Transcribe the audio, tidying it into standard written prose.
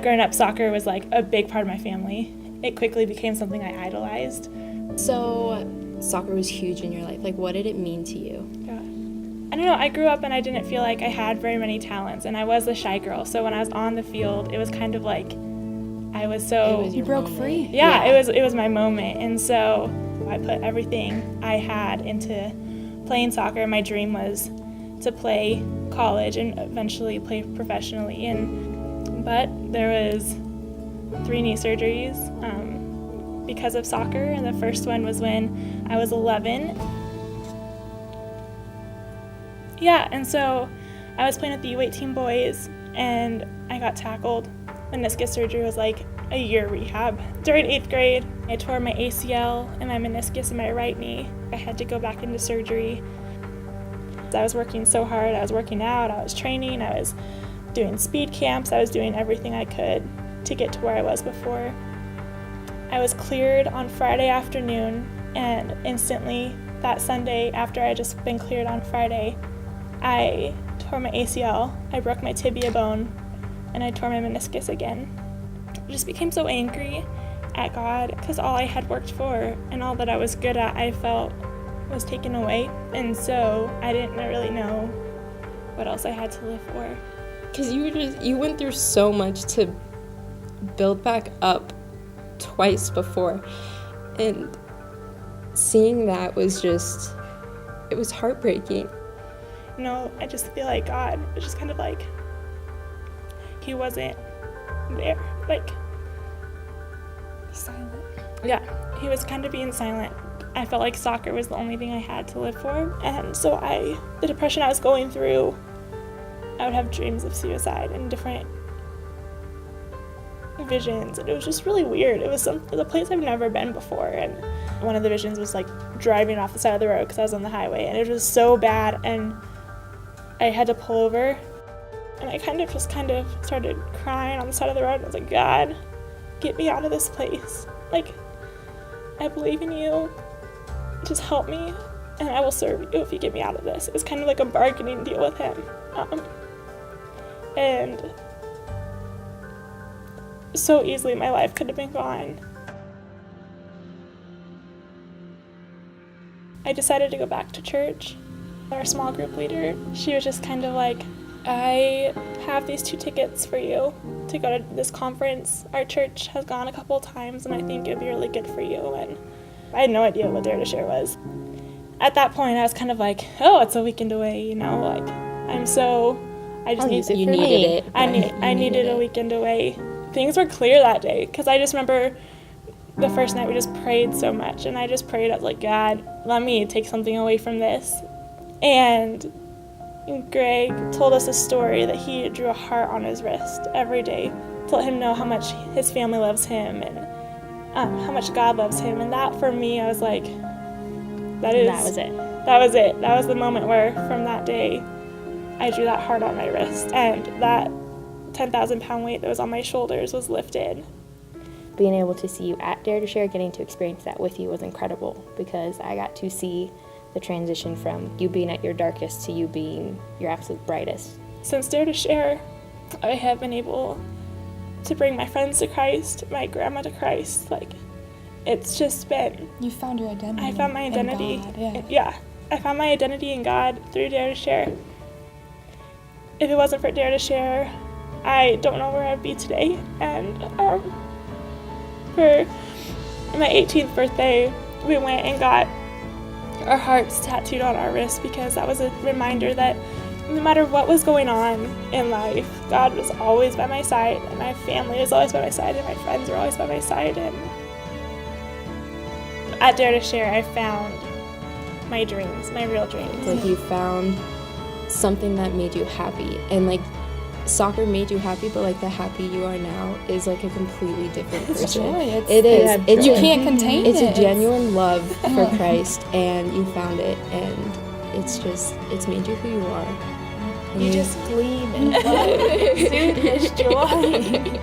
Growing up, soccer was like a big part of my family. It quickly became something I idolized. So soccer was huge in your life. Like, what did it mean to you? Yeah. I don't know, I grew up and I didn't feel like I had very many talents, and I was a shy girl. So when I was on the field, it was kind of like I was so... You broke free. Yeah, it was my moment. And so I put everything I had into playing soccer. My dream was to play college and eventually play professionally. But there was 3 knee surgeries because of soccer, and the first one was when I was 11. Yeah, and so I was playing with the U18 boys, and I got tackled. Meniscus surgery was like a year rehab. During 8th grade, I tore my ACL and my meniscus in my right knee. I had to go back into surgery. I was working so hard. I was working out, I was training, I was doing speed camps, I was doing everything I could to get to where I was before. I was cleared on Friday afternoon, and instantly that Sunday, after I had just been cleared on Friday, I tore my ACL, I broke my tibia bone, and I tore my meniscus again. I just became so angry at God because all I had worked for and all that I was good at, I felt was taken away. And so I didn't really know what else I had to live for. Because you went through so much to build back up twice before, and seeing that was just, it was heartbreaking. You know, I just feel like God was just kind of like, he wasn't there, like, silent. Yeah, he was kind of being silent. I felt like soccer was the only thing I had to live for, and so the depression I was going through, I would have dreams of suicide and different visions, and it was just really weird. It was the place I've never been before, and one of the visions was like driving off the side of the road because I was on the highway, and it was so bad, and I had to pull over, and I kind of started crying on the side of the road. I was like, God, get me out of this place. Like, I believe in you. Just help me, and I will serve you if you get me out of this. It was kind of like a bargaining deal with him. And so easily my life could have been gone. I decided to go back to church. Our small group leader, she was just kind of like, I have these 2 tickets for you to go to this conference. Our church has gone a couple of times, and I think it'd be really good for you. And I had no idea what Dare2Share was. At that point, I was kind of like, oh, it's a weekend away, you know, like, I needed a weekend away. Things were clear that day, because I just remember the first night we just prayed so much, and I just prayed, I was like, God, let me take something away from this. And Greg told us a story that he drew a heart on his wrist every day to let him know how much his family loves him and how much God loves him. And that, for me, I was like, that was it. That was the moment where, from that day, I drew that heart on my wrist, and that 10,000-pound weight that was on my shoulders was lifted. Being able to see you at Dare2Share, getting to experience that with you was incredible, because I got to see the transition from you being at your darkest to you being your absolute brightest. Since Dare2Share, I have been able to bring my friends to Christ, my grandma to Christ. Like, it's just been... You found your identity. I found my identity. In God, yeah. I found my identity in God through Dare2Share. If it wasn't for Dare2Share, I don't know where I'd be today. And for my 18th birthday, we went and got our hearts tattooed on our wrists, because that was a reminder that no matter what was going on in life, God was always by my side, and my family was always by my side, and my friends were always by my side. And at Dare2Share, I found my dreams, my real dreams. Like, you found something that made you happy, and like, soccer made you happy, but like, the happy you are now is like a completely different person. It is. It's you can't contain it. It's a genuine love for Christ, and you found it, and it's made you who you are. And you just gleam in love, soothe this joy.